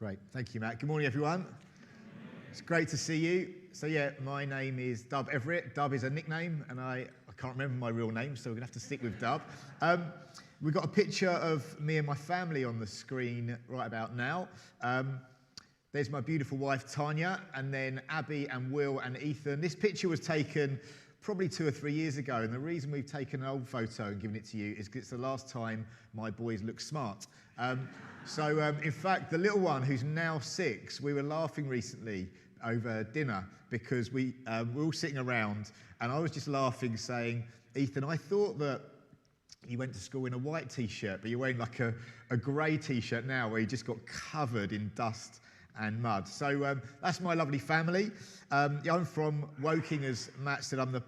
Great. Thank you, Matt. Good morning, everyone. It's great to see you. So, my name is Dub Everitt. Dub is a nickname, and I can't remember my real name, so we're going to have to stick with Dub. We've got a picture of me and my family on the screen right about now. There's my beautiful wife, Tanya, and then Abby and Will and Ethan. This picture was taken probably 2 or 3 years ago, and the reason we've taken an old photo and given it to you is because it's the last time my boys look smart. In fact, the little one, who's now 6, we were laughing recently over dinner because we were all sitting around, and I was just laughing, saying, Ethan, I thought that you went to school in a white T-shirt, but you're wearing like a grey T-shirt now where you just got covered in dust and mud. So that's my lovely family. I'm from Woking, as Matt said. I'm the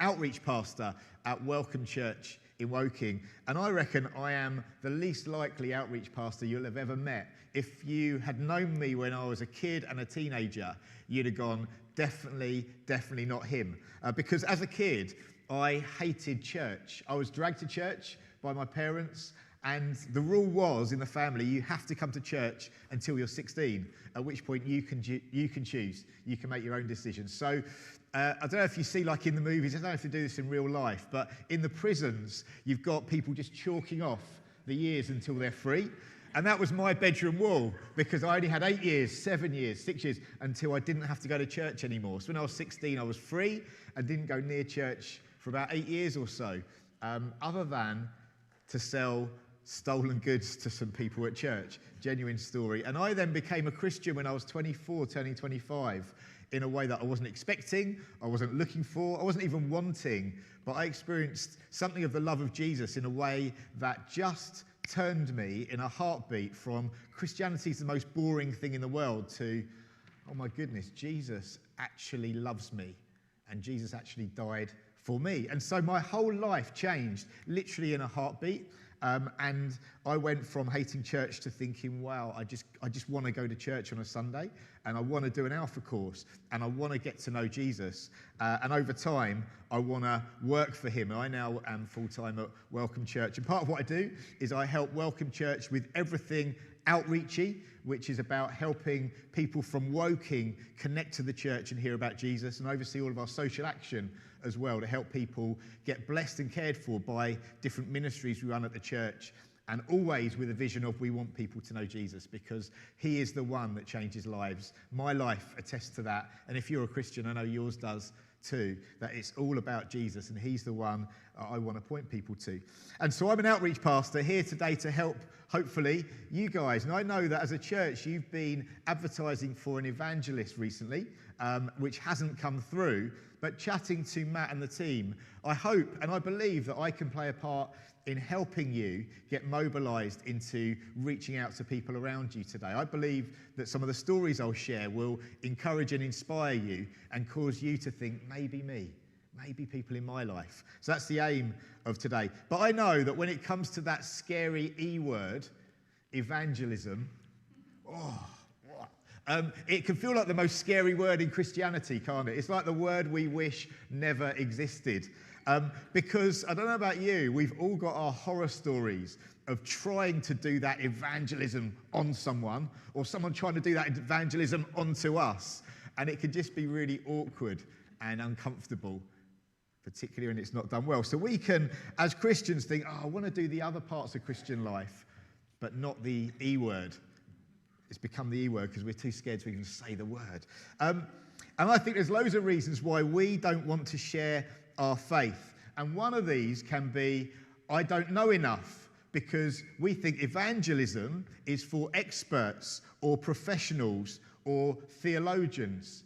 outreach pastor at Welcome Church in Woking, and I reckon I am the least likely outreach pastor you'll have ever met. If you had known me when I was a kid and a teenager, you'd have gone, definitely not him. Because as a kid, I hated church. I was dragged to church by my parents, and the rule was in the family, you have to come to church until you're 16, at which point you can choose. You can make your own decisions. So I don't know if you see, like in the movies, I don't know if they do this in real life, but in the prisons, you've got people just chalking off the years until they're free. And that was my bedroom wall, because I only had 8 years, 7 years, 6 years, until I didn't have to go to church anymore. So when I was 16, I was free and didn't go near church for about 8 years or so, other than to sell stolen goods to some people at church. Genuine story. And I then became a Christian when I was 24, turning 25, in a way that I wasn't expecting, I wasn't looking for, I wasn't even wanting, but I experienced something of the love of Jesus in a way that just turned me in a heartbeat from Christianity is the most boring thing in the world to, oh my goodness, Jesus actually loves me, and Jesus actually died for me. And so my whole life changed literally in a heartbeat. And I went from hating church to thinking, wow, I just want to go to church on a Sunday, and I want to do an Alpha course, and I want to get to know Jesus. And over time, I want to work for him. And I now am full-time at Welcome Church. And part of what I do is I help Welcome Church with everything outreachy, which is about helping people from Woking connect to the church and hear about Jesus, and oversee all of our social action as well to help people get blessed and cared for by different ministries we run at the church, and always with a vision of we want people to know Jesus because he is the one that changes lives. My life attests to that, and if you're a Christian, I know yours does too, that it's all about Jesus, and he's the one I want to point people to. And so I'm an outreach pastor here today to help, hopefully, you guys. And I know that as a church, you've been advertising for an evangelist recently, which hasn't come through. But chatting to Matt and the team, I hope and I believe that I can play a part in helping you get mobilised into reaching out to people around you today. I believe that some of the stories I'll share will encourage and inspire you and cause you to think, maybe me, maybe people in my life. So that's the aim of today. But I know that when it comes to that scary E word, evangelism, it can feel like the most scary word in Christianity, can't it? It's like the word we wish never existed. Because, I don't know about you, we've all got our horror stories of trying to do that evangelism on someone, or someone trying to do that evangelism onto us. And it can just be really awkward and uncomfortable, particularly when it's not done well. So we can, as Christians, think, I want to do the other parts of Christian life, but not the E word. It's become the E word because we're too scared to even say the word. And I think there's loads of reasons why we don't want to share our faith. And one of these can be, I don't know enough, because we think evangelism is for experts or professionals or theologians,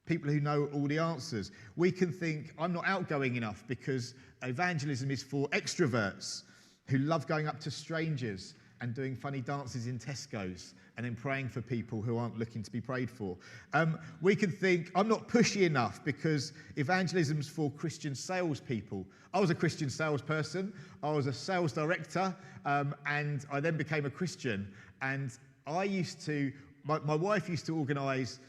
people who know all the answers. We can think, I'm not outgoing enough, because evangelism is for extroverts who love going up to strangers and doing funny dances in Tesco's and then praying for people who aren't looking to be prayed for. We can think, I'm not pushy enough because evangelism's for Christian salespeople. I was a Christian salesperson. I was a sales director, and I then became a Christian. And I used to, my wife used to organise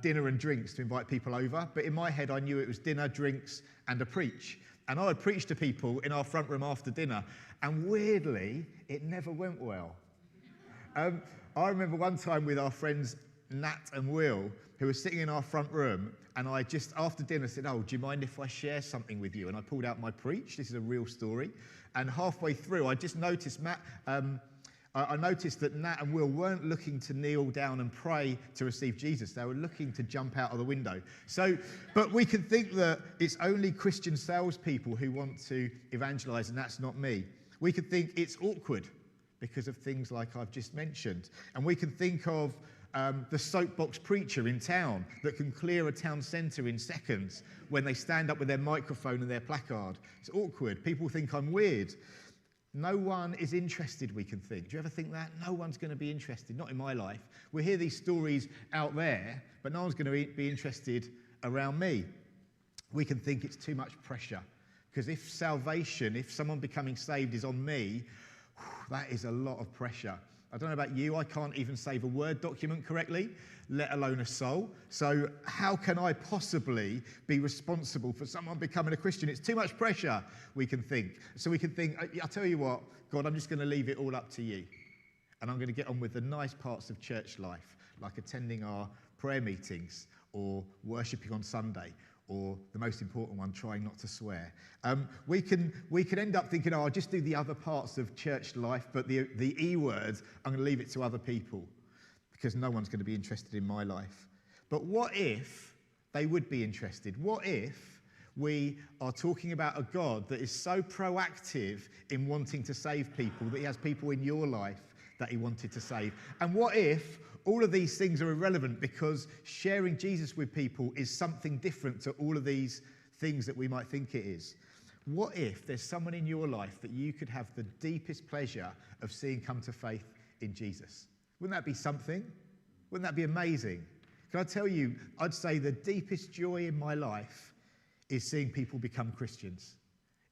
dinner and drinks to invite people over, but in my head I knew it was dinner, drinks, and a preach. And I would preach to people in our front room after dinner, and weirdly, it never went well. I remember one time with our friends Nat and Will, who were sitting in our front room, and I just, after dinner, said, oh, do you mind if I share something with you? And I pulled out my preach. This is a real story. And halfway through, I just noticed, I noticed that Nat and Will weren't looking to kneel down and pray to receive Jesus. They were looking to jump out of the window. But we can think that it's only Christian salespeople who want to evangelize, and that's not me. We could think it's awkward because of things like I've just mentioned. And we can think of the soapbox preacher in town that can clear a town centre in seconds when they stand up with their microphone and their placard. It's awkward. People think I'm weird. No one is interested, we can think. Do you ever think that? No one's going to be interested, not in my life. We hear these stories out there, but no one's going to be interested around me. We can think it's too much pressure, because if salvation, if someone becoming saved is on me, that is a lot of pressure. I don't know about you, I can't even save a Word document correctly, let alone a soul. So how can I possibly be responsible for someone becoming a Christian? It's too much pressure, we can think. So we can think, I'll tell you what, God, I'm just going to leave it all up to you. And I'm going to get on with the nice parts of church life, like attending our prayer meetings or worshipping on Sunday, or the most important one, trying not to swear. We can end up thinking, oh, I'll just do the other parts of church life, but the E words, I'm going to leave it to other people because no one's going to be interested in my life. But what if they would be interested? What if we are talking about a God that is so proactive in wanting to save people, that he has people in your life that he wanted to save? And what if all of these things are irrelevant because sharing Jesus with people is something different to all of these things that we might think it is? What if there's someone in your life that you could have the deepest pleasure of seeing come to faith in Jesus? Wouldn't that be something? Wouldn't that be amazing? Can I tell you, I'd say the deepest joy in my life is seeing people become Christians.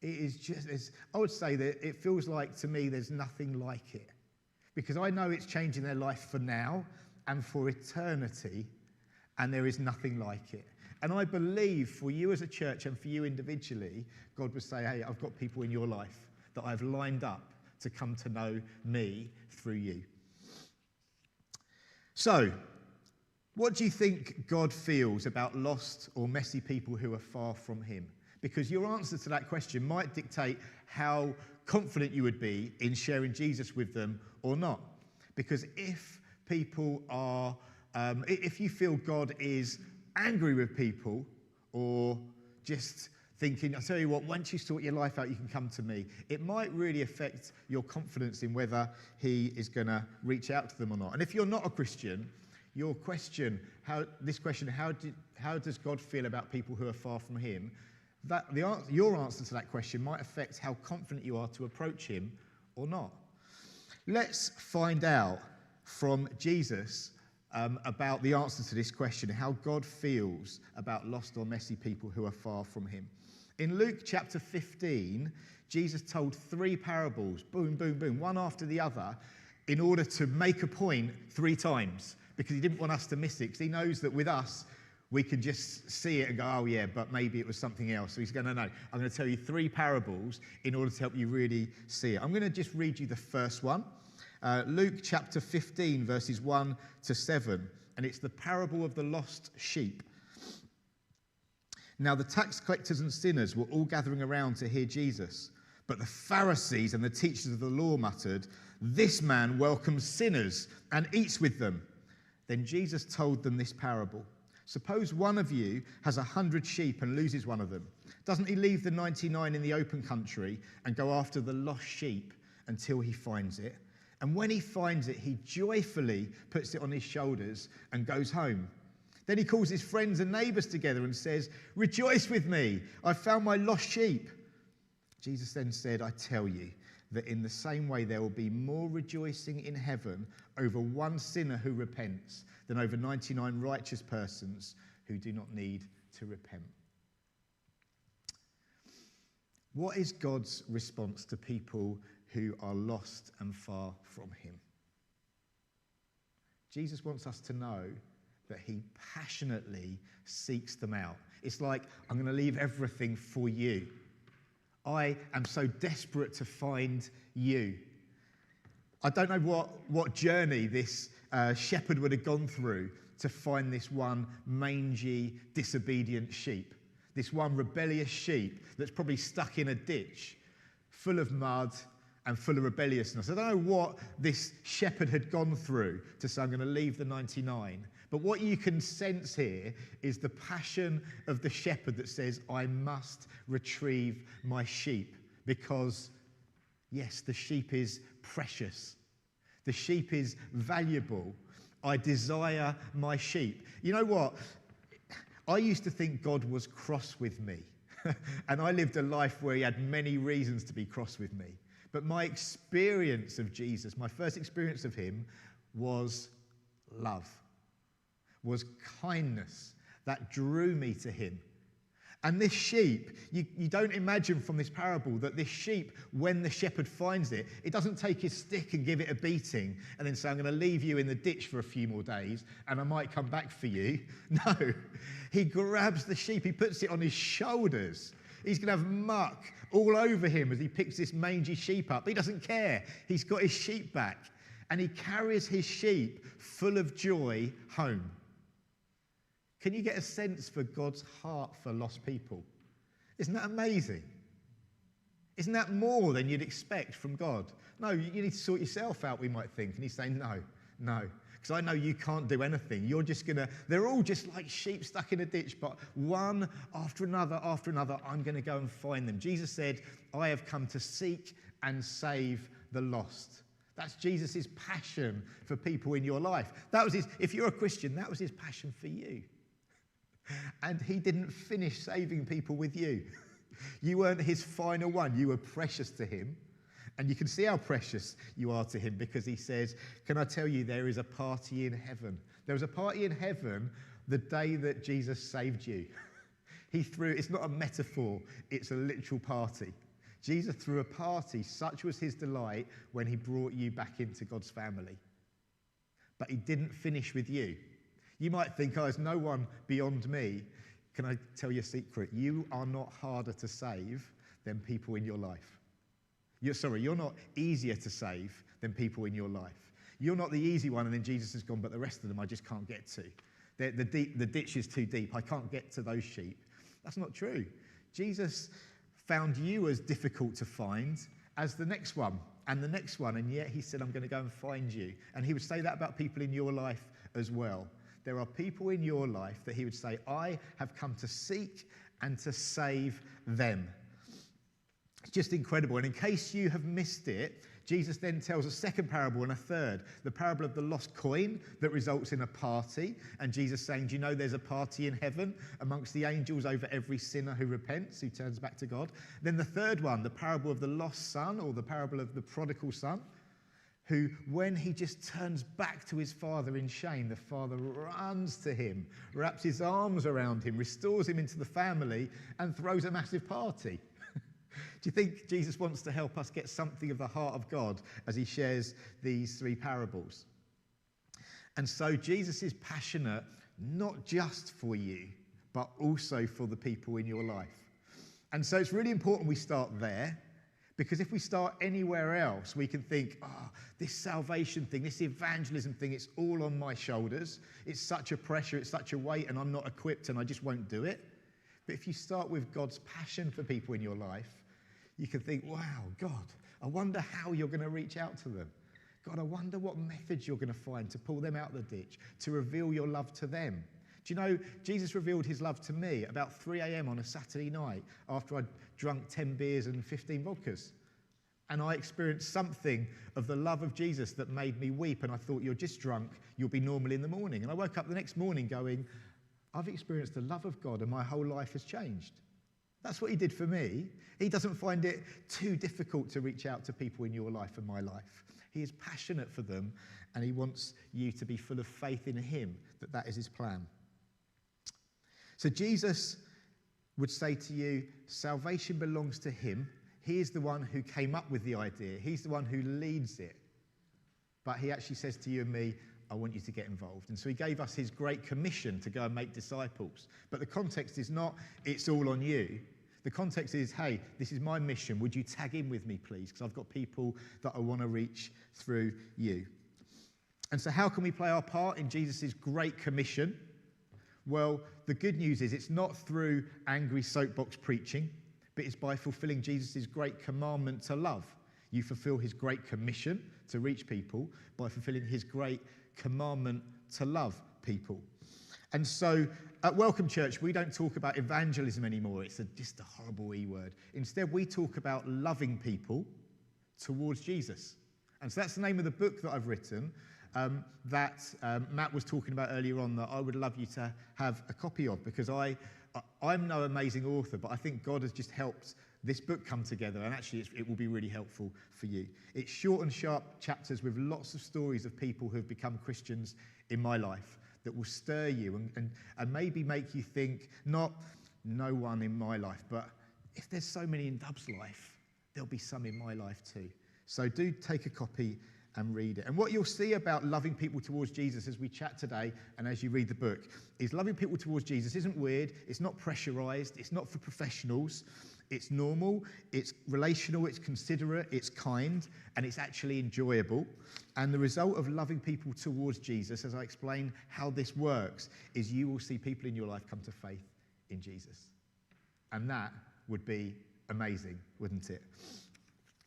It is just, I would say that it feels like to me there's nothing like it. Because I know it's changing their life for now and for eternity, and there is nothing like it. And I believe for you as a church and for you individually, God would say, hey, I've got people in your life that I've lined up to come to know me through you. So, what do you think God feels about lost or messy people who are far from him? Because your answer to that question might dictate how confident you would be in sharing Jesus with them or not. Because if people are, if you feel God is angry with people or just thinking, I'll tell you what, once you sort your life out, you can come to me, it might really affect your confidence in whether he is going to reach out to them or not. And if you're not a Christian, your question, how does God feel about people who are far from him? Your answer to that question might affect how confident you are to approach him or not. Let's find out from Jesus about the answer to this question, how God feels about lost or messy people who are far from him. In Luke chapter 15, Jesus told 3 parables, boom, boom, boom, one after the other, in order to make a point 3 times, because he didn't want us to miss it, because he knows that with us, we can just see it and go, oh yeah, but maybe it was something else. So he's going, no, I'm going to tell you 3 parables in order to help you really see it. I'm going to just read you the first one. Luke chapter 15, verses 1 to 7. And it's the parable of the lost sheep. Now the tax collectors and sinners were all gathering around to hear Jesus. But the Pharisees and the teachers of the law muttered, this man welcomes sinners and eats with them. Then Jesus told them this parable. Suppose one of you has 100 sheep and loses one of them. Doesn't he leave the 99 in the open country and go after the lost sheep until he finds it? And when he finds it, he joyfully puts it on his shoulders and goes home. Then he calls his friends and neighbors together and says, rejoice with me, I found my lost sheep. Jesus then said, I tell you that in the same way there will be more rejoicing in heaven over one sinner who repents than over 99 righteous persons who do not need to repent. What is God's response to people who are lost and far from him? Jesus wants us to know that he passionately seeks them out. It's like, I'm going to leave everything for you. I am so desperate to find you. I don't know what journey this a shepherd would have gone through to find this one mangy, disobedient sheep, this one rebellious sheep that's probably stuck in a ditch full of mud and full of rebelliousness. I don't know what this shepherd had gone through to say, I'm going to leave the 99. But what you can sense here is the passion of the shepherd that says, I must retrieve my sheep because, yes, the sheep is precious. The sheep is valuable. I desire my sheep. You know what? I used to think God was cross with me. And I lived a life where he had many reasons to be cross with me. But my experience of Jesus, my first experience of him, was love, was kindness that drew me to him. And this sheep, you don't imagine from this parable that this sheep, when the shepherd finds it, it doesn't take his stick and give it a beating and then say, I'm going to leave you in the ditch for a few more days and I might come back for you. No, he grabs the sheep, he puts it on his shoulders. He's going to have muck all over him as he picks this mangy sheep up. He doesn't care. He's got his sheep back and he carries his sheep full of joy home. Can you get a sense for God's heart for lost people? Isn't that amazing? Isn't that more than you'd expect from God? No, you need to sort yourself out, we might think. And he's saying, no, because I know you can't do anything. You're just going to, they're all just like sheep stuck in a ditch, but one after another, I'm going to go and find them. Jesus said, I have come to seek and save the lost. That's Jesus' passion for people in your life. That was his, if you're a Christian, that was his passion for you. And he didn't finish saving people with you. You weren't his final one. You were precious to him. And you can see how precious you are to him because he says, can I tell you, there is a party in heaven. There was a party in heaven the day that Jesus saved you. It's not a metaphor, it's a literal party. Jesus threw a party, such was his delight when he brought you back into God's family. But he didn't finish with you. You might think, there's no one beyond me. Can I tell you a secret? You are not harder to save than people in your life. You're not easier to save than people in your life. You're not the easy one, and then Jesus has gone, but the rest of them I just can't get to. The ditch is too deep. I can't get to those sheep. That's not true. Jesus found you as difficult to find as the next one, and the next one, and yet he said, I'm going to go and find you. And he would say that about people in your life as well. There are people in your life that he would say, I have come to seek and to save them. It's just incredible. And in case you have missed it, Jesus then tells a second parable and a third. The parable of the lost coin that results in a party. And Jesus saying, do you know there's a party in heaven amongst the angels over every sinner who repents, who turns back to God? Then the third one, the parable of the lost son, or the parable of the prodigal son, who, when he just turns back to his father in shame, the father runs to him, wraps his arms around him, restores him into the family, and throws a massive party. Do you think Jesus wants to help us get something of the heart of God as he shares these three parables? And so Jesus is passionate not just for you, but also for the people in your life. And so it's really important we start there. Because if we start anywhere else, we can think, this salvation thing, this evangelism thing, it's all on my shoulders. It's such a pressure, it's such a weight, and I'm not equipped, and I just won't do it. But if you start with God's passion for people in your life, you can think, wow, God, I wonder how you're going to reach out to them. God, I wonder what methods you're going to find to pull them out of the ditch, to reveal your love to them. Do you know, Jesus revealed his love to me about 3 a.m. on a Saturday night after I'd drunk 10 beers and 15 vodkas. And I experienced something of the love of Jesus that made me weep. And I thought, you're just drunk, you'll be normal in the morning. And I woke up the next morning going, I've experienced the love of God and my whole life has changed. That's what he did for me. He doesn't find it too difficult to reach out to people in your life and my life. He is passionate for them and he wants you to be full of faith in him, that is his plan. So Jesus would say to you, salvation belongs to him. He is the one who came up with the idea. He's the one who leads it. But he actually says to you and me, I want you to get involved. And so he gave us his great commission to go and make disciples. But the context is not, it's all on you. The context is, hey, this is my mission. Would you tag in with me, please? Because I've got people that I want to reach through you. And so how can we play our part in Jesus' Great Commission? Well, the good news is it's not through angry soapbox preaching, but it's by fulfilling Jesus' great commandment to love. You fulfill his great commission to reach people by fulfilling his great commandment to love people. And so at Welcome Church, we don't talk about evangelism anymore. It's just a horrible E word. Instead, we talk about loving people towards Jesus. And so that's the name of the book that I've written that Matt was talking about earlier on, that I would love you to have a copy of, because I'm no amazing author, but I think God has just helped this book come together, and actually it will be really helpful for you. It's short and sharp chapters with lots of stories of people who have become Christians in my life that will stir you and maybe make you think, not no one in my life, but if there's so many in Dub's life, there'll be some in my life too. So do take a copy and read it. And what you'll see about loving people towards Jesus as we chat today and as you read the book is loving people towards Jesus isn't weird, it's not pressurized, it's not for professionals, it's normal, it's relational, it's considerate, it's kind, and it's actually enjoyable. And the result of loving people towards Jesus, as I explain how this works, is you will see people in your life come to faith in Jesus. And that would be amazing, wouldn't it?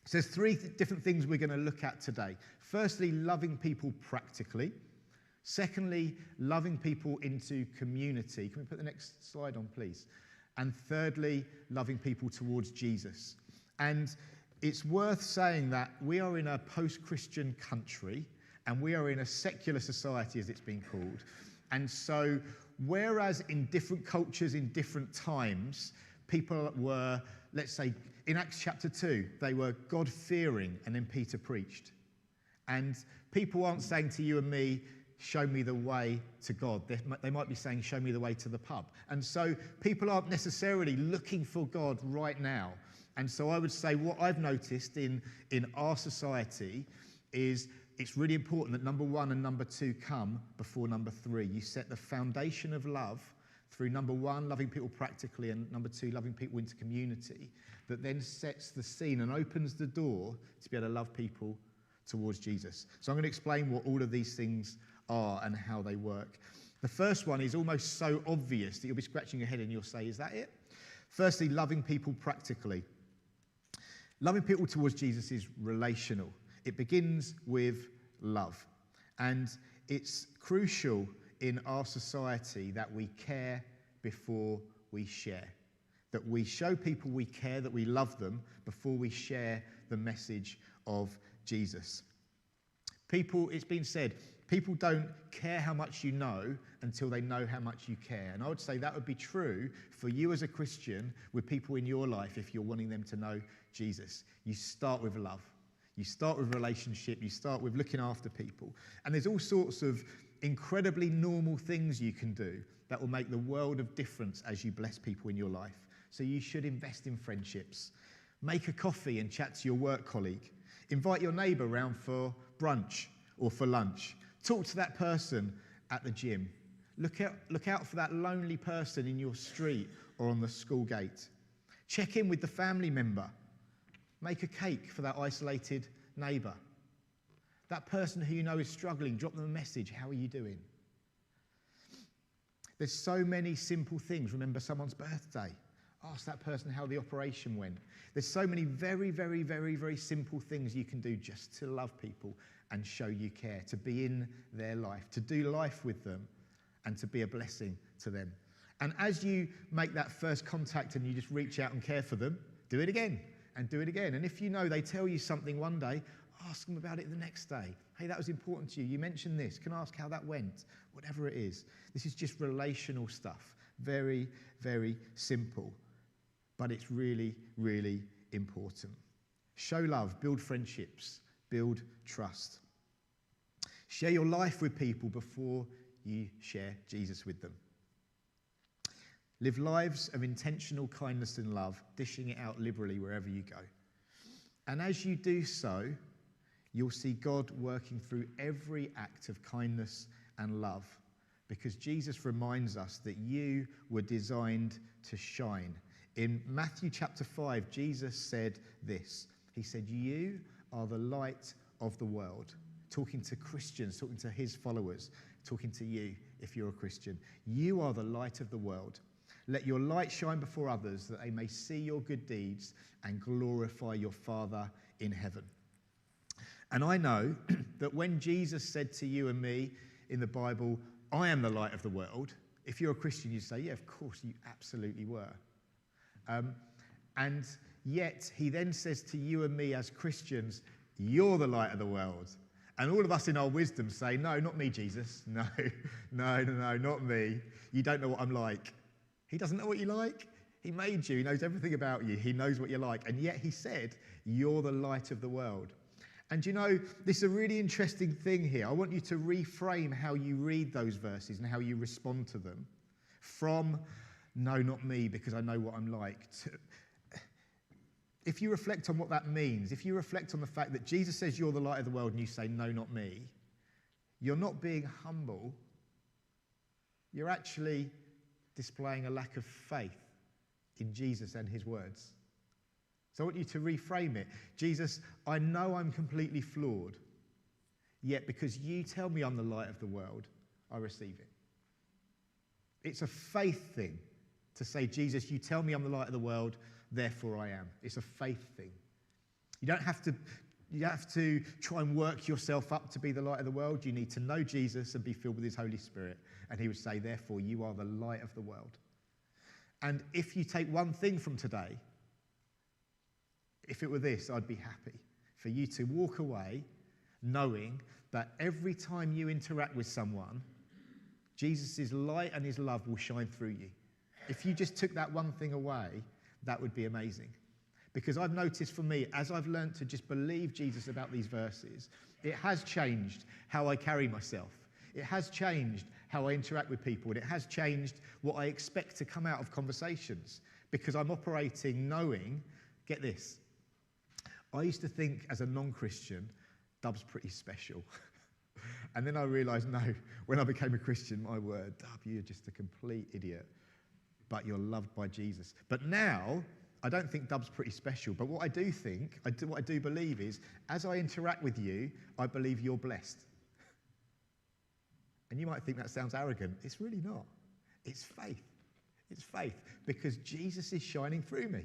So there's three different things we're going to look at today. Firstly, loving people practically. Secondly, loving people into community. Can we put the next slide on, please? And thirdly, loving people towards Jesus. And it's worth saying that we are in a post-Christian country and we are in a secular society, as it's been called. And so, whereas in different cultures, in different times, people were, let's say, in Acts chapter 2, they were God-fearing, and then Peter preached. And people aren't saying to you and me, show me the way to God. They might be saying, show me the way to the pub. And so people aren't necessarily looking for God right now. And so I would say what I've noticed in our society is it's really important that number one and number two come before number three. You set the foundation of love through number one, loving people practically, and number two, loving people into community, that then sets the scene and opens the door to be able to love people towards Jesus. So I'm going to explain what all of these things are and how they work. The first one is almost so obvious that you'll be scratching your head and you'll say, is that it? Firstly, loving people practically. Loving people towards Jesus is relational. It begins with love. And it's crucial in our society that we care before we share. That we show people we care, that we love them before we share the message of Jesus. People, it's been said, people don't care how much you know until they know how much you care. And I would say that would be true for you as a Christian with people in your life if you're wanting them to know Jesus. You start with love. You start with relationship. You start with looking after people. And there's all sorts of incredibly normal things you can do that will make the world of difference as you bless people in your life. So you should invest in friendships. Make a coffee and chat to your work colleague. Invite your neighbour round for brunch or for lunch. Talk to that person at the gym. Look out for that lonely person in your street or on the school gate. Check in with the family member. Make a cake for that isolated neighbour. That person who you know is struggling, drop them a message. How are you doing? There's so many simple things. Remember someone's birthday. Ask that person how the operation went. There's so many very, very, very, very simple things you can do just to love people and show you care, to be in their life, to do life with them, and to be a blessing to them. And as you make that first contact and you just reach out and care for them, do it again and do it again. And if you know they tell you something one day, ask them about it the next day. Hey, that was important to you. You mentioned this. Can I ask how that went? Whatever it is. This is just relational stuff. Very, very simple. But it's really, really important. Show love, build friendships, build trust. Share your life with people before you share Jesus with them. Live lives of intentional kindness and love, dishing it out liberally wherever you go. And as you do so, you'll see God working through every act of kindness and love, because Jesus reminds us that you were designed to shine. In Matthew chapter 5, Jesus said this. He said, you are the light of the world. talking to Christians, talking to his followers, talking to you if you're a Christian. You are the light of the world. Let your light shine before others that they may see your good deeds and glorify your Father in heaven. And I know that when Jesus said to you and me in the Bible, I am the light of the world, if you're a Christian, you'd say, yeah, of course, you absolutely were. And yet he then says to you and me as Christians, you're the light of the world. And all of us in our wisdom say, no, not me, Jesus. No, not me. You don't know what I'm like. He doesn't know what you like. He made you. He knows everything about you. He knows what you're like. And yet he said, you're the light of the world. And you know, this is a really interesting thing here. I want you to reframe how you read those verses and how you respond to them from, no, not me, because I know what I'm like, to, if you reflect on what that means, if you reflect on the fact that Jesus says you're the light of the world and you say, no, not me, you're not being humble. You're actually displaying a lack of faith in Jesus and his words. So I want you to reframe it. Jesus, I know I'm completely flawed, yet because you tell me I'm the light of the world, I receive it. It's a faith thing to say, Jesus, you tell me I'm the light of the world, therefore I am. It's a faith thing. You don't have to try and work yourself up to be the light of the world. You need to know Jesus and be filled with his Holy Spirit. And he would say, therefore, you are the light of the world. And if you take one thing from today, if it were this, I'd be happy for you to walk away knowing that every time you interact with someone, Jesus' light and his love will shine through you. If you just took that one thing away, that would be amazing. Because I've noticed for me, as I've learned to just believe Jesus about these verses, it has changed how I carry myself. It has changed how I interact with people. And it has changed what I expect to come out of conversations. Because I'm operating knowing, get this, I used to think as a non-Christian, Dub's pretty special. And then I realised, no, when I became a Christian, my word, Dub, you're just a complete idiot. But you're loved by Jesus. But now, I don't think Dub's pretty special. But what I do think, what I do believe is, as I interact with you, I believe you're blessed. And you might think that sounds arrogant. It's really not. It's faith. It's faith. Because Jesus is shining through me.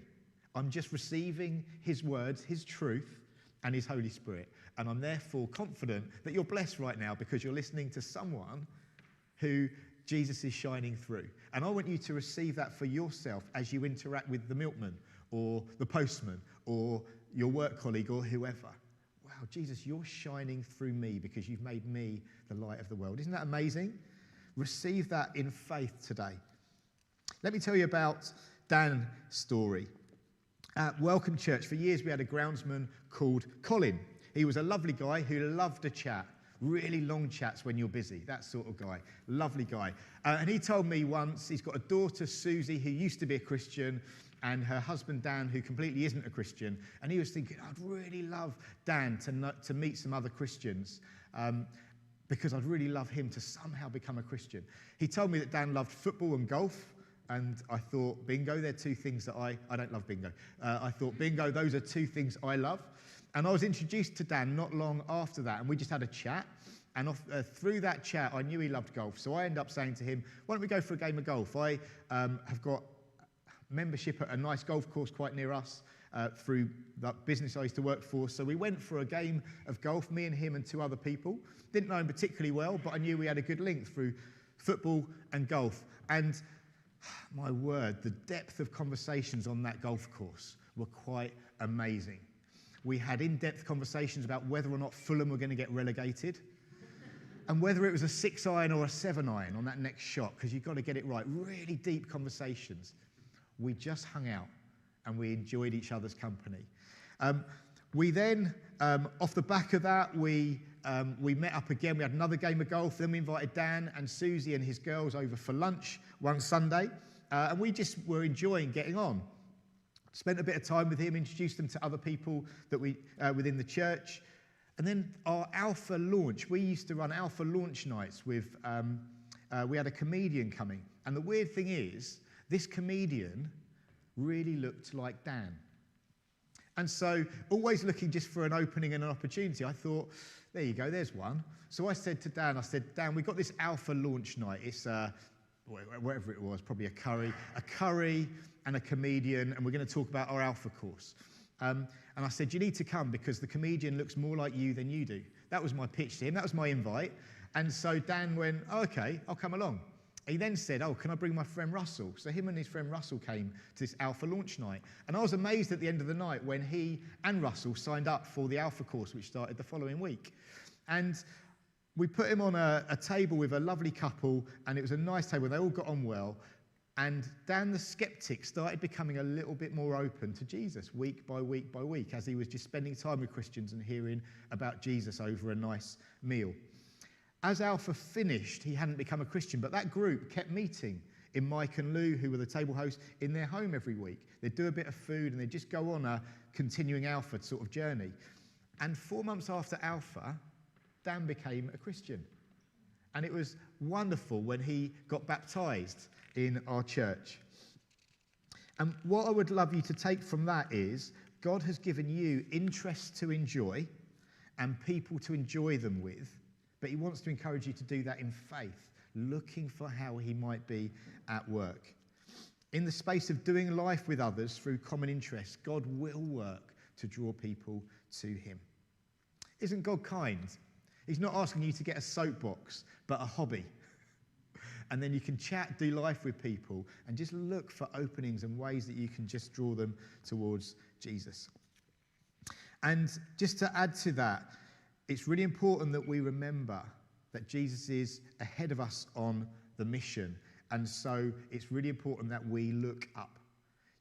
I'm just receiving his words, his truth, and his Holy Spirit. And I'm therefore confident that you're blessed right now because you're listening to someone who Jesus is shining through. And I want you to receive that for yourself as you interact with the milkman or the postman or your work colleague or whoever. Wow, Jesus, you're shining through me because you've made me the light of the world. Isn't that amazing? Receive that in faith today. Let me tell you about Dan's story. At Welcome Church, for years we had a groundsman called Colin. He was a lovely guy who loved to chat. Really long chats when you're busy, that sort of guy. Lovely guy. And he told me once, he's got a daughter, Susie, who used to be a Christian, and her husband, Dan, who completely isn't a Christian. And he was thinking, I'd really love Dan to meet some other Christians because I'd really love him to somehow become a Christian. He told me that Dan loved football and golf. And I thought, bingo, they're two things that I don't love bingo. I thought, bingo, those are two things I love. And I was introduced to Dan not long after that, and we just had a chat. And through that chat, I knew he loved golf. So I ended up saying to him, why don't we go for a game of golf? I have got membership at a nice golf course quite near us through that business I used to work for. So we went for a game of golf, me and him and two other people. Didn't know him particularly well, but I knew we had a good link through football and golf. And my word, the depth of conversations on that golf course were quite amazing. We had in-depth conversations about whether or not Fulham were going to get relegated and whether it was a 6-iron or a 7-iron on that next shot, because you've got to get it right. Really deep conversations. We just hung out and we enjoyed each other's company. We then, off the back of that, we met up again. We had another game of golf. Then we invited Dan and Susie and his girls over for lunch one Sunday. And we just were enjoying getting on. Spent a bit of time with him, introduced them to other people that we within the church. And then our Alpha launch, we used to run Alpha launch nights with, we had a comedian coming. And the weird thing is, this comedian really looked like Dan. And so, always looking just for an opening and an opportunity, I thought, There you go, there's one. So I said to Dan, Dan, we've got this Alpha launch night. It's whatever it was, probably a curry and a comedian, and we're going to talk about our Alpha course. And I said, you need to come because the comedian looks more like you than you do. That was my pitch to him. That was my invite. And so Dan went, oh, okay, I'll come along. He then said, oh, can I bring my friend Russell? So him and his friend Russell came to this Alpha launch night. And I was amazed at the end of the night when he and Russell signed up for the Alpha course, which started the following week. And we put him on a table with a lovely couple, and it was a nice table. They all got on well. And Dan the skeptic started becoming a little bit more open to Jesus week by week by week as he was just spending time with Christians and hearing about Jesus over a nice meal. As Alpha finished, he hadn't become a Christian, but that group kept meeting in Mike and Lou, who were the table hosts, in their home every week. They'd do a bit of food and they'd just go on a continuing Alpha sort of journey. And 4 months after Alpha, Dan became a Christian. And it was wonderful when he got baptized in our church. And what I would love you to take from that is God has given you interests to enjoy and people to enjoy them with, but he wants to encourage you to do that in faith, looking for how he might be at work. In the space of doing life with others through common interests, God will work to draw people to him. Isn't God kind? He's not asking you to get a soapbox, but a hobby. And then you can chat, do life with people, and just look for openings and ways that you can just draw them towards Jesus. And just to add to that, it's really important that we remember that Jesus is ahead of us on the mission. And so it's really important that we look up.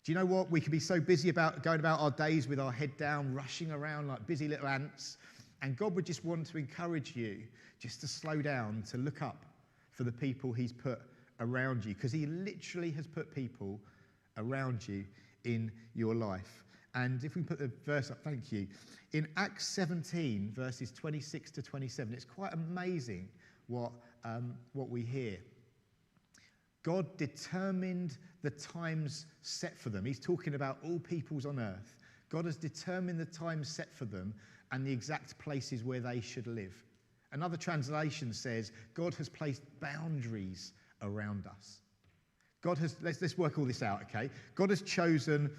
Do you know what? We can be so busy about going about our days with our head down, rushing around like busy little ants. And God would just want to encourage you just to slow down, to look up for the people he's put around you, because he literally has put people around you in your life. And if we put the verse up, thank you. In Acts 17, verses 26 to 27, it's quite amazing what we hear. God determined the times set for them. He's talking about all peoples on earth. God has determined the times set for them and the exact places where they should live. Another translation says, God has placed boundaries around us. God has, let's work all this out, okay? God has chosen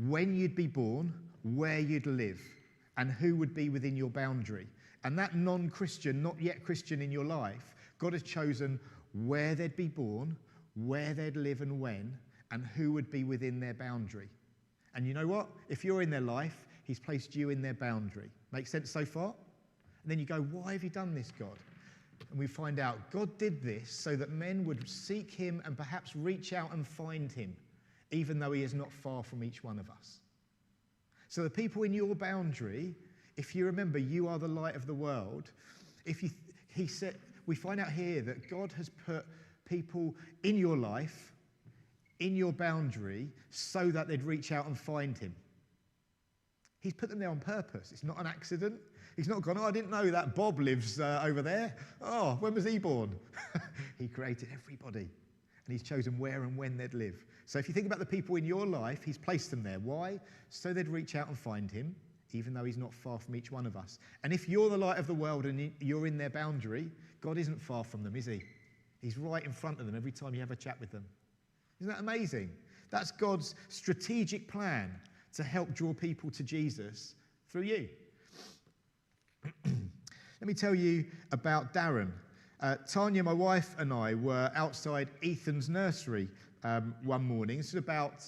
when you'd be born, where you'd live, and who would be within your boundary. And that non-Christian, not yet Christian in your life, God has chosen where they'd be born, where they'd live and when, and who would be within their boundary. And you know what? If you're in their life, he's placed you in their boundary. Make sense so far? And then you go, why have you done this, God? And we find out God did this so that men would seek him and perhaps reach out and find him, even though he is not far from each one of us. So the people in your boundary, if you remember, you are the light of the world. We find out here that God has put people in your life, in your boundary, so that they'd reach out and find him. He's put them there on purpose. It's not an accident. He's not gone, oh, I didn't know that Bob lives over there. Oh, when was he born? He created everybody. And he's chosen where and when they'd live. So if you think about the people in your life, he's placed them there. Why? So they'd reach out and find him, even though he's not far from each one of us. And if you're the light of the world and you're in their boundary, God isn't far from them, is he? He's right in front of them every time you have a chat with them. Isn't that amazing? That's God's strategic plan to help draw people to Jesus through you. Let me tell you about Darren. Tanya, my wife, and I were outside Ethan's nursery one morning. This was about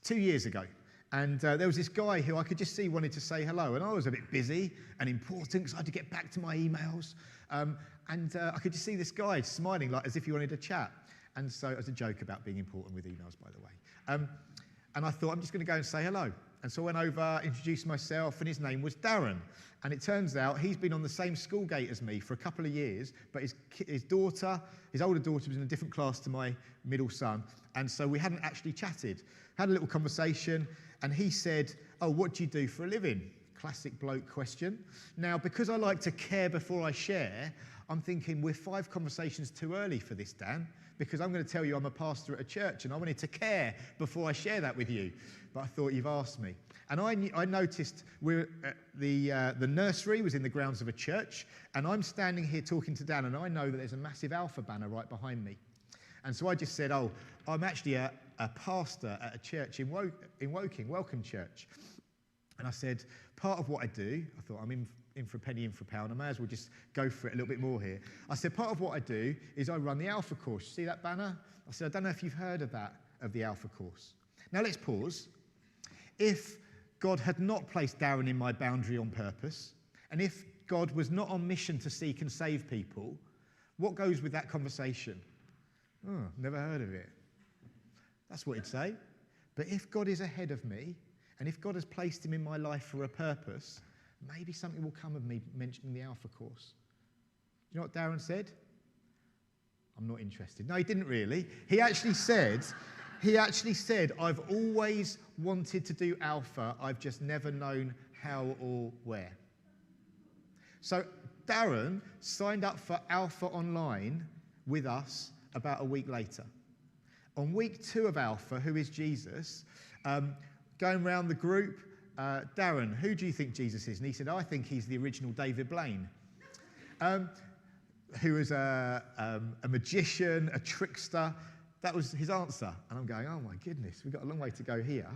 2 years ago. And there was this guy who I could just see wanted to say hello. And I was a bit busy and important because I had to get back to my emails. And I could just see this guy smiling like as if he wanted to chat. And so it was a joke about being important with emails, by the way. And I thought, I'm just going to go and say hello. And so I went over, introduced myself, and his name was Darren. And it turns out he's been on the same school gate as me for a couple of years, but his older daughter was in a different class to my middle son. And so we hadn't actually chatted. Had a little conversation, and he said, oh, what do you do for a living? Classic bloke question. Now, because I like to care before I share, I'm thinking, we're 5 conversations too early for this, Dan, because I'm going to tell you I'm a pastor at a church and I wanted to care before I share that with you. But I thought, you've asked me. And I noticed the nursery was in the grounds of a church, and I'm standing here talking to Dan, and I know that there's a massive Alpha banner right behind me. And so I just said, oh, I'm actually a pastor at a church in Woking, Welcome Church. And I said, part of what I do, I thought, I'm in for a penny, in for a pound, I may as well just go for it a little bit more here. I said, part of what I do is I run the Alpha course. See that banner? I said, I don't know if you've heard of that, of the Alpha course. Now let's pause. If God had not placed Darren in my boundary on purpose, and if God was not on mission to seek and save people, what goes with that conversation? Oh, never heard of it. That's what he'd say. But if God is ahead of me, and if God has placed him in my life for a purpose, maybe something will come of me mentioning the Alpha course. Do you know what Darren said? I'm not interested. No, he didn't really. He actually said, I've always wanted to do Alpha, I've just never known how or where. So Darren signed up for Alpha Online with us about a week later. On week 2 of Alpha, who is Jesus, going around the group, Darren, who do you think Jesus is? And he said, I think he's the original David Blaine, who was a magician, a trickster. That was his answer. And I'm going, oh my goodness, we've got a long way to go here.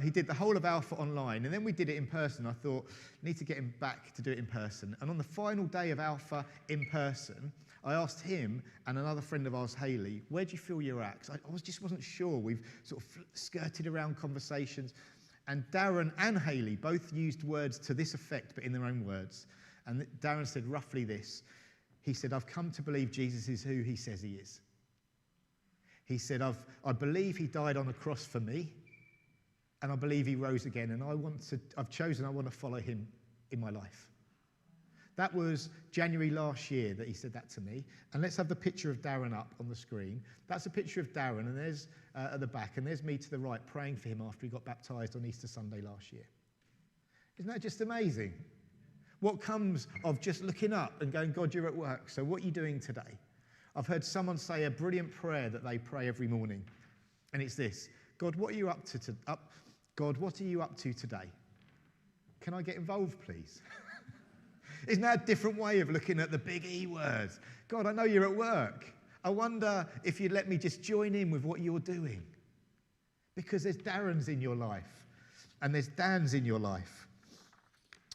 He did the whole of Alpha online, and then we did it in person. I thought, need to get him back to do it in person. And on the final day of Alpha in person, I asked him and another friend of ours, Hayley, where do you feel you're at? 'Cause I just wasn't sure. We've sort of skirted around conversations. And Darren and Hayley both used words to this effect, but in their own words. And Darren said roughly this. He said, I've come to believe Jesus is who he says he is. He said, I believe he died on a cross for me, and I believe he rose again, and I want to follow him in my life. That was January last year that he said that to me. And let's have the picture of Darren up on the screen. That's a picture of Darren, and there's at the back, and there's me to the right praying for him after he got baptised on Easter Sunday last year. Isn't that just amazing? What comes of just looking up and going, God, you're at work, so what are you doing today? I've heard someone say a brilliant prayer that they pray every morning, and it's this: God, what are you up to? God, what are you up to today? Can I get involved, please? Isn't that a different way of looking at the big E words? God, I know you're at work. I wonder if you'd let me just join in with what you're doing, because there's Darrens in your life, and there's Dans in your life.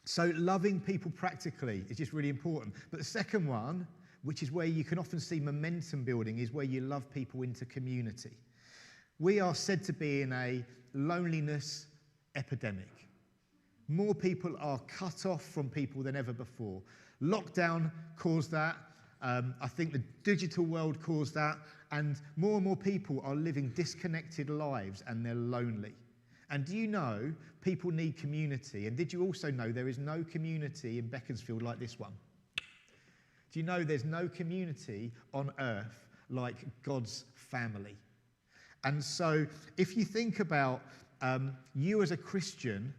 So loving people practically is just really important. But the second one, which is where you can often see momentum building, is where you love people into community. We are said to be in a loneliness epidemic. More people are cut off from people than ever before. Lockdown caused that. I think the digital world caused that. And more people are living disconnected lives, and they're lonely. And do you know people need community? And did you also know there is no community in Beaconsfield like this one? Do you know there's no community on earth like God's family? And so if you think about you as a Christian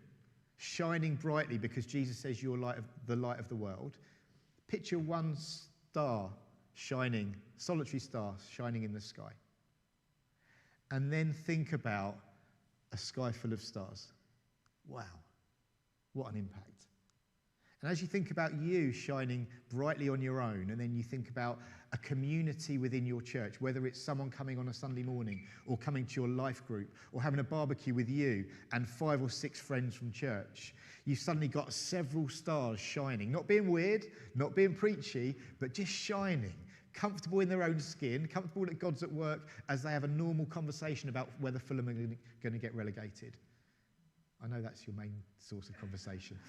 shining brightly because Jesus says you're the light of the world, picture one star shining, solitary star shining in the sky. And then think about a sky full of stars. Wow, what an impact. And as you think about you shining brightly on your own, and then you think about a community within your church, whether it's someone coming on a Sunday morning or coming to your life group or having a barbecue with you and 5 or 6 friends from church, you've suddenly got several stars shining, not being weird, not being preachy, but just shining, comfortable in their own skin, comfortable that God's at work as they have a normal conversation about whether Fulham are going to get relegated. I know that's your main source of conversation.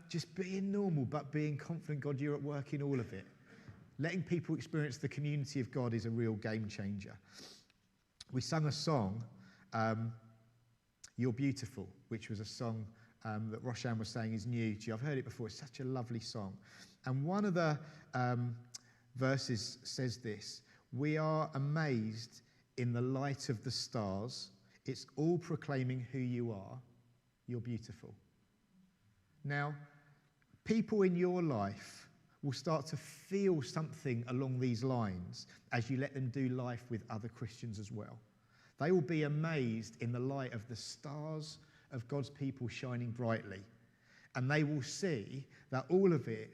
Just being normal, but being confident, God, you're at work in all of it. Letting people experience the community of God is a real game changer. We sung a song, You're Beautiful, which was a song that Roshan was saying is new to you. I've heard it before. It's such a lovely song. And one of the verses says this: we are amazed in the light of the stars. It's all proclaiming who you are. You're beautiful. Now, people in your life will start to feel something along these lines as you let them do life with other Christians as well. They will be amazed in the light of the stars of God's people shining brightly. And they will see that all of it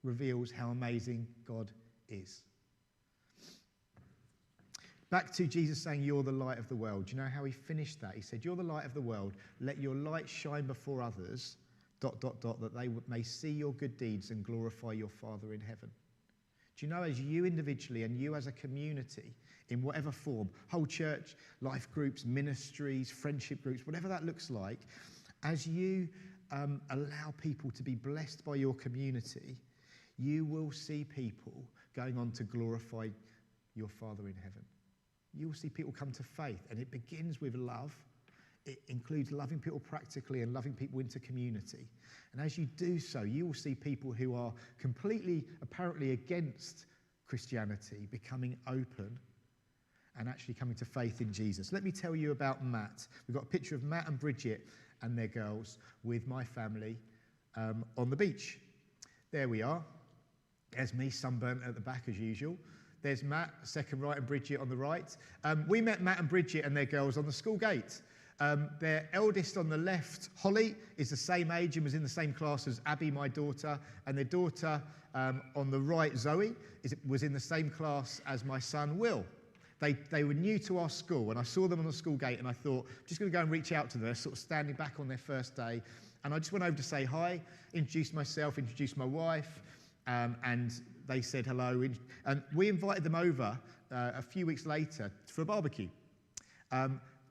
reveals how amazing God is. Back to Jesus saying, you're the light of the world. Do you know how he finished that? He said, you're the light of the world. Let your light shine before others, ... that they may see your good deeds and glorify your Father in heaven. Do you know, as you individually and you as a community, in whatever form, whole church, life groups, ministries, friendship groups, whatever that looks like, as you allow people to be blessed by your community, you will see people going on to glorify your Father in heaven. You will see people come to faith, and it begins with love. It includes loving people practically and loving people into community. And as you do so, you will see people who are completely, apparently against Christianity becoming open and actually coming to faith in Jesus. Let me tell you about Matt. We've got a picture of Matt and Bridget and their girls with my family on the beach. There we are. There's me, sunburnt at the back as usual. There's Matt, second right, and Bridget on the right. We met Matt and Bridget and their girls on the school gate. Their eldest on the left, Holly, is the same age and was in the same class as Abby, my daughter. And their daughter on the right, Zoe, was in the same class as my son, Will. They were new to our school, and I saw them on the school gate, and I thought, I'm just going to go and reach out to them. They're sort of standing back on their first day. And I just went over to say hi, introduced myself, introduced my wife, and they said hello. And we invited them over a few weeks later for a barbecue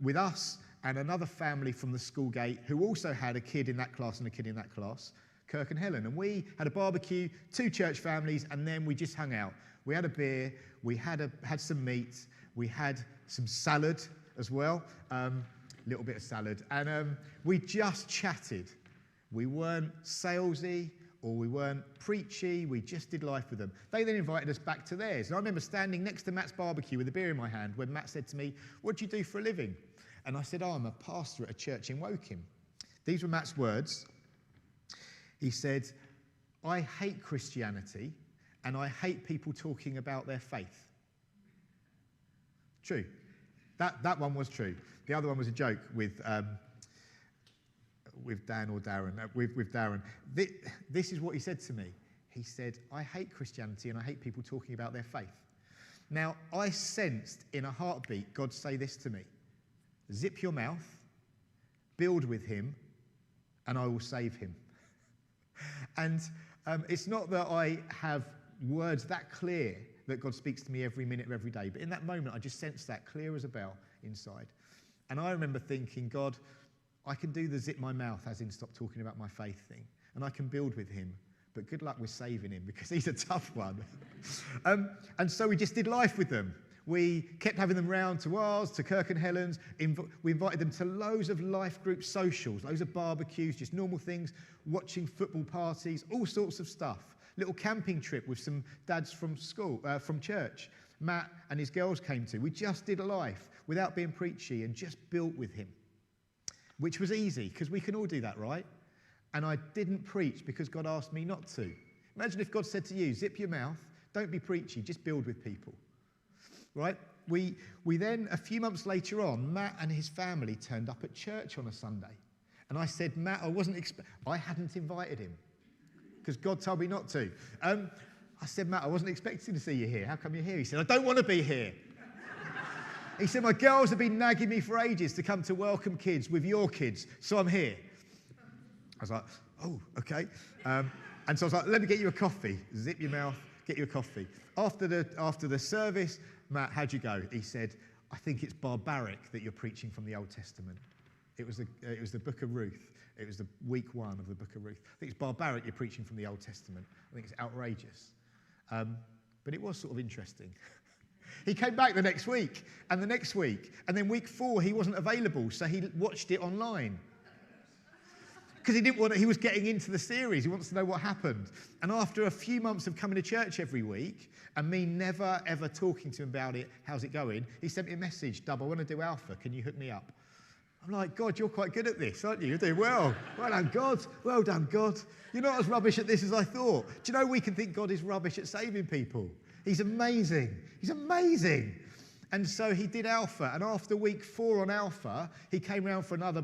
with us and another family from the school gate who also had a kid in that class and a kid in that class, Kirk and Helen. And we had a barbecue, 2 church families, and then we just hung out. We had a beer, we had some meat, we had some salad as well, little bit of salad, and we just chatted. We weren't salesy or we weren't preachy, we just did life with them. They then invited us back to theirs. And I remember standing next to Matt's barbecue with a beer in my hand when Matt said to me, what do you do for a living? And I said, I'm a pastor at a church in Woking. These were Matt's words. He said, I hate Christianity and I hate people talking about their faith. True. That one was true. The other one was a joke with Dan or Darren. With Darren. This is what he said to me. He said, I hate Christianity and I hate people talking about their faith. Now, I sensed in a heartbeat God say this to me. Zip your mouth, build with him, and I will save him. And it's not that I have words that clear that God speaks to me every minute of every day, but in that moment I just sensed that clear as a bell inside. And I remember thinking, God, I can do the zip my mouth, as in stop talking about my faith thing, and I can build with him, but good luck with saving him because he's a tough one. And so we just did life with them. We kept having them round to ours, to Kirk and Helen's. We invited them to loads of life group socials, loads of barbecues, just normal things, watching football parties, all sorts of stuff. Little camping trip with some dads from school, from church. Matt and his girls came to. We just did a life without being preachy and just built with him, which was easy because we can all do that, right? And I didn't preach because God asked me not to. Imagine if God said to you, zip your mouth, don't be preachy, just build with people. Right? We then, a few months later on, Matt and his family turned up at church on a Sunday. And I said, Matt, I hadn't invited him because God told me not to. I said, Matt, I wasn't expecting to see you here. How come you're here? He said, I don't want to be here. He said, my girls have been nagging me for ages to come to welcome kids with your kids, so I'm here. I was like, oh, okay. And so I was like, let me get you a coffee. Zip your mouth, get you a coffee. After the service, Matt, how'd you go? He said, I think it's barbaric that you're preaching from the Old Testament. It was the book of Ruth. It was the week 1 of the book of Ruth. I think it's barbaric you're preaching from the Old Testament. I think it's outrageous. But it was sort of interesting. He came back the next week, and the next week, and then week 4 he wasn't available, so he watched it online. Because he was getting into the series. He wants to know what happened. And after a few months of coming to church every week and me never, ever talking to him about it, how's it going, he sent me a message, Dub, I want to do Alpha. Can you hook me up? I'm like, God, you're quite good at this, aren't you? You're doing well. Well done, God. Well done, God. You're not as rubbish at this as I thought. Do you know we can think God is rubbish at saving people? He's amazing. He's amazing. And so he did Alpha. And after week 4 on Alpha, he came round for another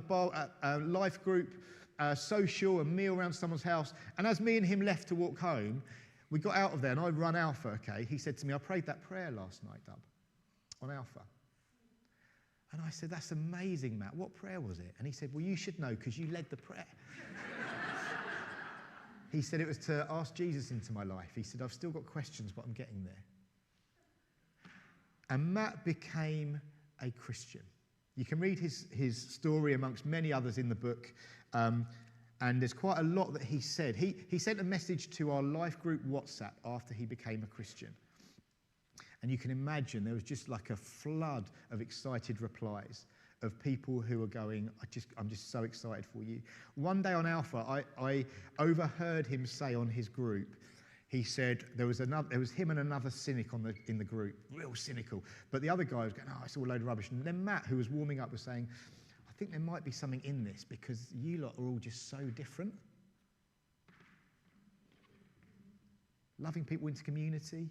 life group, social, a meal around someone's house. And as me and him left to walk home, we got out of there and I run Alpha, okay? He said to me, I prayed that prayer last night, Dub, on Alpha. And I said, that's amazing, Matt. What prayer was it? And he said, well, you should know because you led the prayer. He said it was to ask Jesus into my life. He said, I've still got questions, but I'm getting there. And Matt became a Christian. You can read his story amongst many others in the book. And there's quite a lot that he said. He sent a message to our life group WhatsApp after he became a Christian. And you can imagine there was just like a flood of excited replies of people who were going, I'm just so excited for you. One day on Alpha, I overheard him say on his group, he said there was him and another cynic in the group, real cynical. But the other guy was going, oh, it's all a load of rubbish. And then Matt, who was warming up, was saying, I think there might be something in this because you lot are all just so different. Loving people into community.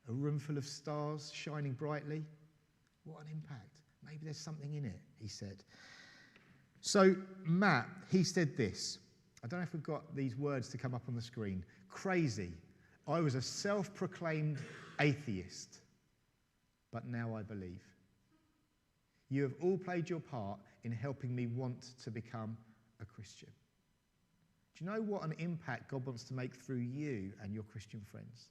A room full of stars shining brightly. What an impact. Maybe there's something in it, he said. So Matt, he said this. I don't know if we've got these words to come up on the screen. Crazy. I was a self-proclaimed atheist, but now I believe. You have all played your part in helping me want to become a Christian. Do you know what an impact God wants to make through you and your Christian friends?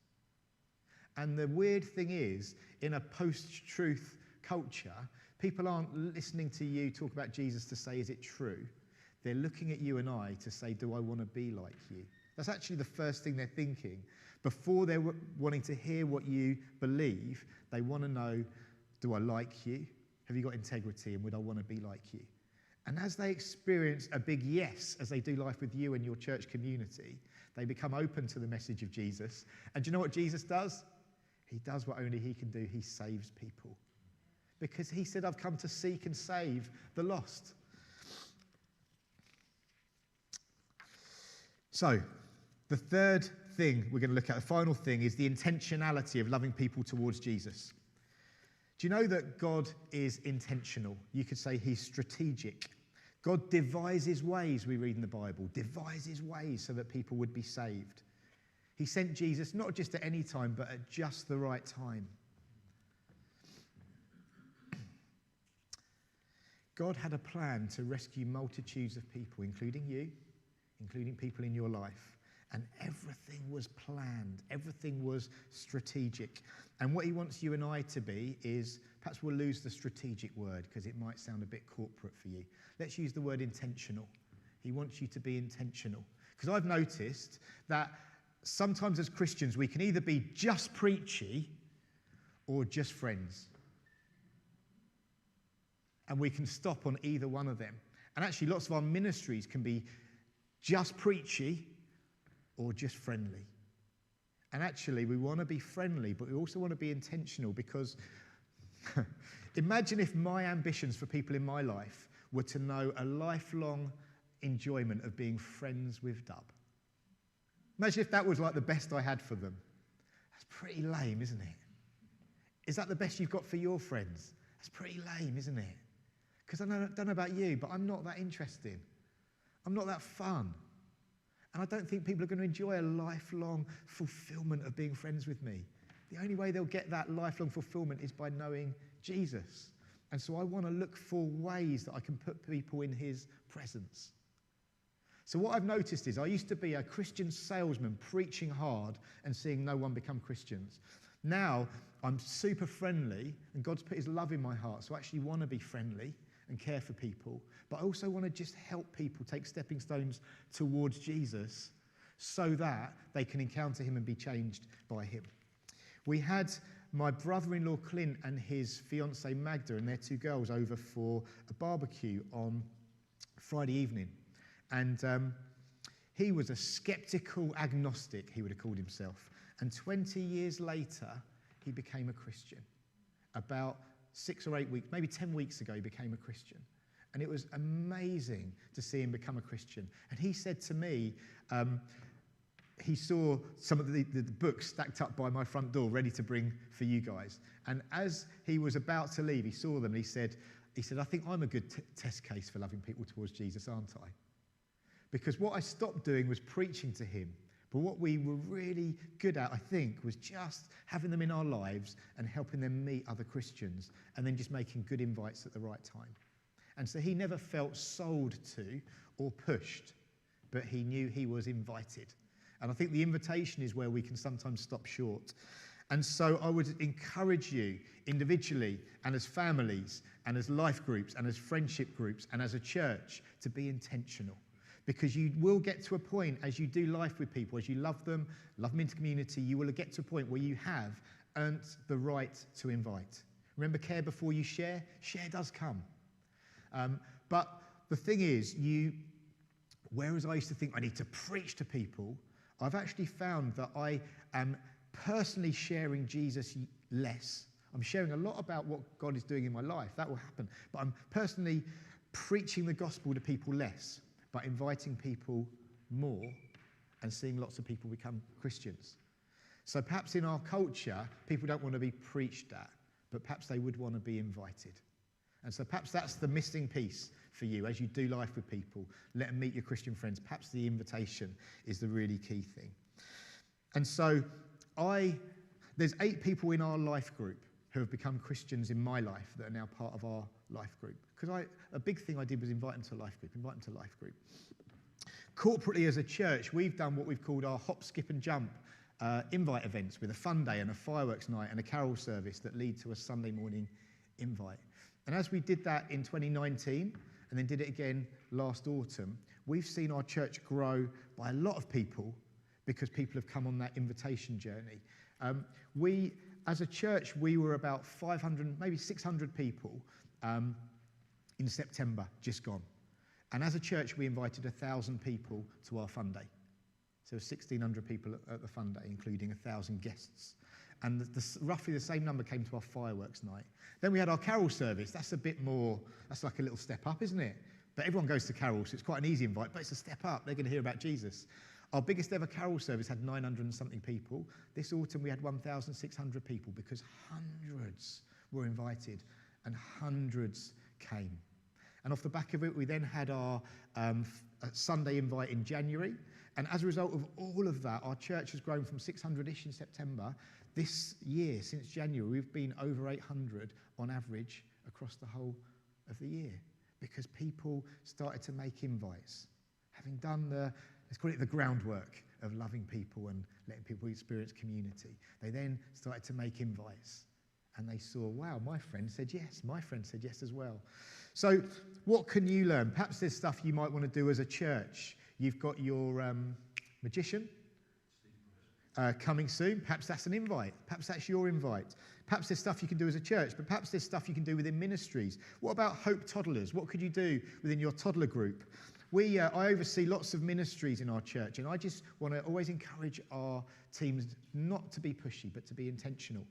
And the weird thing is, in a post-truth culture, people aren't listening to you talk about Jesus to say, is it true? They're looking at you and I to say, do I want to be like you? That's actually the first thing they're thinking. Before they're wanting to hear what you believe, they want to know, do I like you? Have you got integrity? And would I want to be like you? And as they experience a big yes, as they do life with you and your church community, they become open to the message of Jesus. And do you know what Jesus does? He does what only he can do. He saves people. Because he said, I've come to seek and save the lost. So, the third thing we're going to look at, the final thing, is the intentionality of loving people towards Jesus. Do you know that God is intentional? You could say he's strategic. God devises ways, we read in the Bible, devises ways so that people would be saved. He sent Jesus not just at any time, but at just the right time. God had a plan to rescue multitudes of people, including you, including people in your life. And everything was planned. Everything was strategic. And what he wants you and I to be is, perhaps we'll lose the strategic word because it might sound a bit corporate for you. Let's use the word intentional. He wants you to be intentional. Because I've noticed that sometimes as Christians, we can either be just preachy or just friends. And we can stop on either one of them. And actually, lots of our ministries can be just preachy or just friendly. And actually, we want to be friendly, but we also want to be intentional because imagine if my ambitions for people in my life were to know a lifelong enjoyment of being friends with Dub. Imagine if that was like the best I had for them. That's pretty lame, isn't it? Is that the best you've got for your friends? That's pretty lame, isn't it? Because I don't know about you, but I'm not that interesting. I'm not that fun. And I don't think people are going to enjoy a lifelong fulfillment of being friends with me. The only way they'll get that lifelong fulfillment is by knowing Jesus. And so I want to look for ways that I can put people in his presence. So what I've noticed is I used to be a Christian salesman preaching hard and seeing no one become Christians. Now I'm super friendly and God's put his love in my heart. So I actually want to be friendly and care for people. But I also want to just help people take stepping stones towards Jesus so that they can encounter him and be changed by him. We had my brother-in-law Clint and his fiancée Magda and their 2 girls over for a barbecue on Friday evening. And he was a skeptical agnostic, he would have called himself. And 20 years later, he became a Christian. About 6 or 8 weeks, maybe 10 weeks ago, he became a Christian. And it was amazing to see him become a Christian. And he said to me, he saw some of the books stacked up by my front door ready to bring for you guys. And as he was about to leave, he saw them and he said, I think I'm a good test case for loving people towards Jesus, aren't I? Because what I stopped doing was preaching to him. But what we were really good at, I think, was just having them in our lives and helping them meet other Christians and then just making good invites at the right time. And so he never felt sold to or pushed, but he knew he was invited. And I think the invitation is where we can sometimes stop short. And so I would encourage you individually and as families and as life groups and as friendship groups and as a church to be intentional. Because you will get to a point as you do life with people, as you love them into community, you will get to a point where you have earned the right to invite. Remember, care before you share? Share does come. But the thing is, whereas I used to think I need to preach to people, I've actually found that I am personally sharing Jesus less. I'm sharing a lot about what God is doing in my life. That will happen. But I'm personally preaching the gospel to people less, but inviting people more and seeing lots of people become Christians. So perhaps in our culture, people don't want to be preached at, but perhaps they would want to be invited. And so perhaps that's the missing piece for you as you do life with people. Let them meet your Christian friends. Perhaps the invitation is the really key thing. And so there's 8 people in our life group who have become Christians in my life that are now part of our life group. Because a big thing I did was invite them to life group. Corporately as a church, we've done what we've called our hop, skip and jump invite events with a fun day and a fireworks night and a carol service that lead to a Sunday morning invite. And as we did that in 2019 and then did it again last autumn, we've seen our church grow by a lot of people because people have come on that invitation journey. As a church, we were about 500, maybe 600 people in September, just gone. And as a church, we invited 1,000 people to our fun day. So 1,600 people at the fun day, including 1,000 guests. And roughly the same number came to our fireworks night. Then we had our carol service. That's a bit more, that's like a little step up, isn't it? But everyone goes to carol, so it's quite an easy invite, but it's a step up. They're going to hear about Jesus. Our biggest ever carol service had 900 and something people. This autumn we had 1,600 people because hundreds were invited and hundreds came. And off the back of it, we then had our Sunday invite in January. And as a result of all of that, our church has grown from 600-ish in September. This year, since January, we've been over 800 on average across the whole of the year because people started to make invites. Having done let's call it the groundwork of loving people and letting people experience community, they then started to make invites. And they saw, wow, my friend said yes. My friend said yes as well. So what can you learn? Perhaps there's stuff you might want to do as a church. You've got your magician coming soon. Perhaps that's an invite. Perhaps that's your invite. Perhaps there's stuff you can do as a church, but perhaps there's stuff you can do within ministries. What about Hope Toddlers? What could you do within your toddler group? I oversee lots of ministries in our church, and I just want to always encourage our teams not to be pushy, but to be intentional.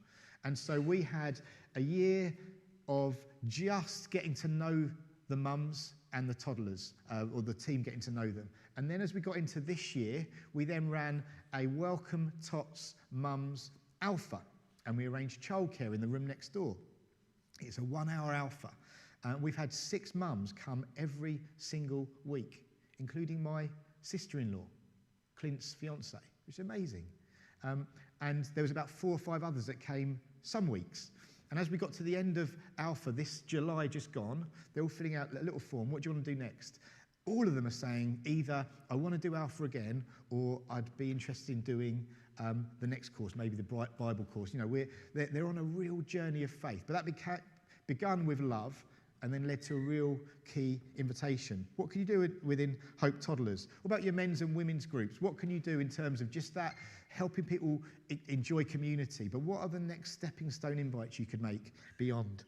And so we had a year of just getting to know the mums and the toddlers, or the team getting to know them. And then as we got into this year, we then ran a Welcome Tots Mums Alpha, and we arranged childcare in the room next door. It's a 1-hour alpha. We've had 6 mums come every single week, including my sister-in-law, Clint's fiancée, which is amazing. And there was about 4 or 5 others that came some weeks. And as we got to the end of Alpha, this July just gone, they're all filling out a little form. What do you want to do next? All of them are saying either, I want to do Alpha again, or I'd be interested in doing the next course, maybe the Bible course. You know, they're on a real journey of faith. But that begun with love and then led to a real key invitation. What can you do within Hope Toddlers? What about your men's and women's groups? What can you do in terms of just that, helping people enjoy community? But what are the next stepping stone invites you could make beyond?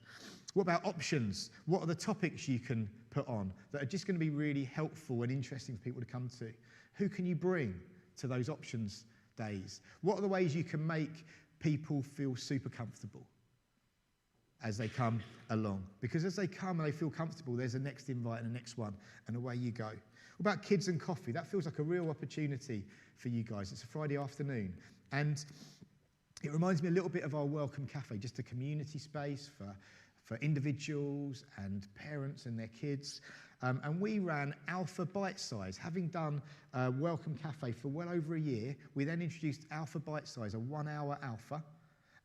What about options? What are the topics you can put on that are just going to be really helpful and interesting for people to come to? Who can you bring to those options days? What are the ways you can make people feel super comfortable? as they come along. Because as they come and they feel comfortable, there's a next invite and a next one, and away you go. What about kids and coffee? That feels like a real opportunity for you guys. It's a Friday afternoon, and it reminds me a little bit of our Welcome Cafe, just a community space for individuals and parents and their kids. And we ran Alpha Bite Size. Having done Welcome Cafe for well over a year, we then introduced Alpha Bite Size, a 1-hour alpha,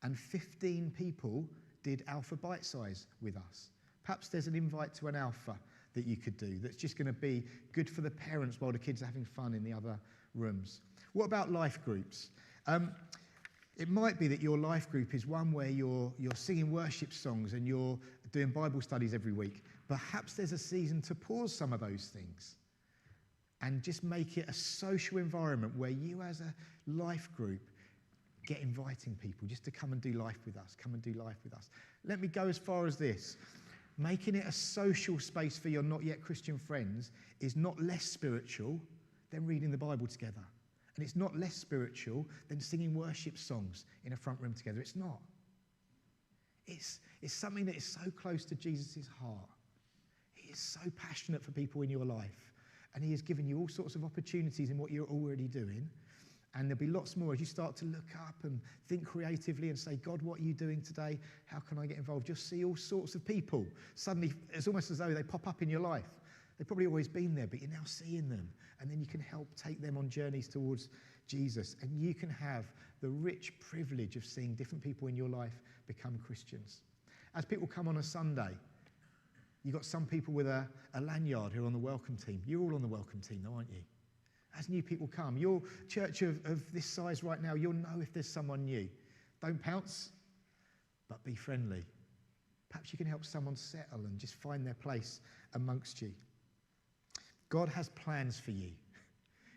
and 15 people did Alpha Bite Size with us. Perhaps there's an invite to an alpha that you could do that's just going to be good for the parents while the kids are having fun in the other rooms. What about life groups? It might be that your life group is one where you're singing worship songs and you're doing Bible studies every week. Perhaps there's a season to pause some of those things and just make it a social environment where you as a life group get inviting people just to come and do life with us, come and do life with us. Let me go as far as this. Making it a social space for your not yet Christian friends is not less spiritual than reading the Bible together. And it's not less spiritual than singing worship songs in a front room together. It's not. It's something that is so close to Jesus' heart. He is so passionate for people in your life. And he has given you all sorts of opportunities in what you're already doing. And there'll be lots more as you start to look up and think creatively and say, God, what are you doing today? How can I get involved? You'll see all sorts of people. Suddenly, it's almost as though they pop up in your life. They've probably always been there, but you're now seeing them. And then you can help take them on journeys towards Jesus. And you can have the rich privilege of seeing different people in your life become Christians. As people come on a Sunday, you've got some people with a lanyard who are on the welcome team. You're all on the welcome team, though, aren't you? As new people come, your church of this size right now, you'll know if there's someone new. Don't pounce, but be friendly. Perhaps you can help someone settle and just find their place amongst you. God has plans for you.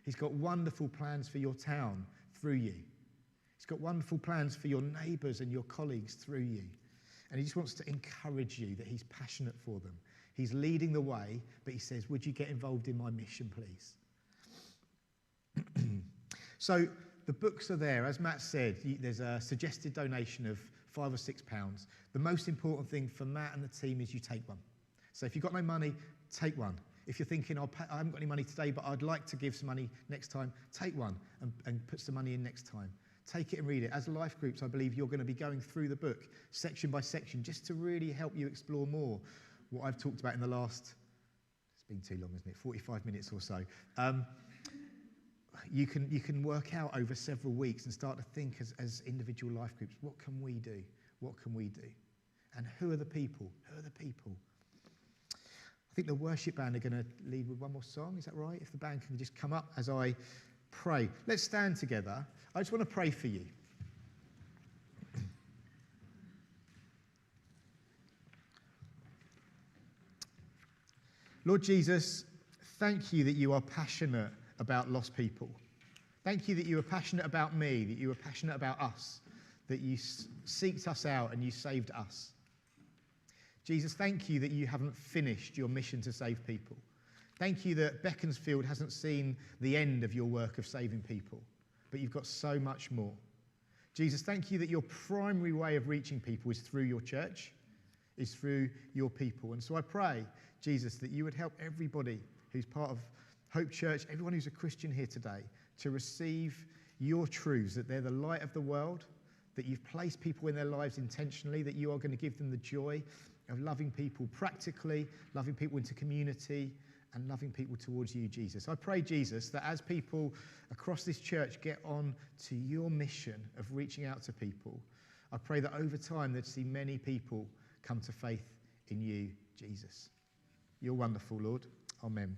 He's got wonderful plans for your town through you. He's got wonderful plans for your neighbours and your colleagues through you. And he just wants to encourage you that he's passionate for them. He's leading the way, but he says, would you get involved in my mission, please? So the books are there. As Matt said, there's a suggested donation of £5 or £6. The most important thing for Matt and the team is you take one. So if you've got no money, take one. If you're thinking, I haven't got any money today, but I'd like to give some money next time, take one and put some money in next time. Take it and read it. As life groups, I believe you're going to be going through the book section by section just to really help you explore more what I've talked about in the last, it's been too long, isn't it, 45 minutes or so. You can work out over several weeks and start to think as individual life groups, what can we do? What can we do? And who are the people? Who are the people? I think the worship band are going to lead with one more song. Is that right? If the band can just come up as I pray. Let's stand together. I just want to pray for you. Lord Jesus, thank you that you are passionate about lost people. Thank you that you are passionate about me, that you are passionate about us, that you seeked us out and you saved us. Jesus, thank you that you haven't finished your mission to save people. Thank you that Beaconsfield hasn't seen the end of your work of saving people, but you've got so much more. Jesus, thank you that your primary way of reaching people is through your church, is through your people. And so I pray, Jesus, that you would help everybody who's part of Hope Church, everyone who's a Christian here today, to receive your truths, that they're the light of the world, that you've placed people in their lives intentionally, that you are going to give them the joy of loving people practically, loving people into community, and loving people towards you, Jesus. I pray, Jesus, that as people across this church get on to your mission of reaching out to people, I pray that over time they'd see many people come to faith in you, Jesus. You're wonderful, Lord. Amen.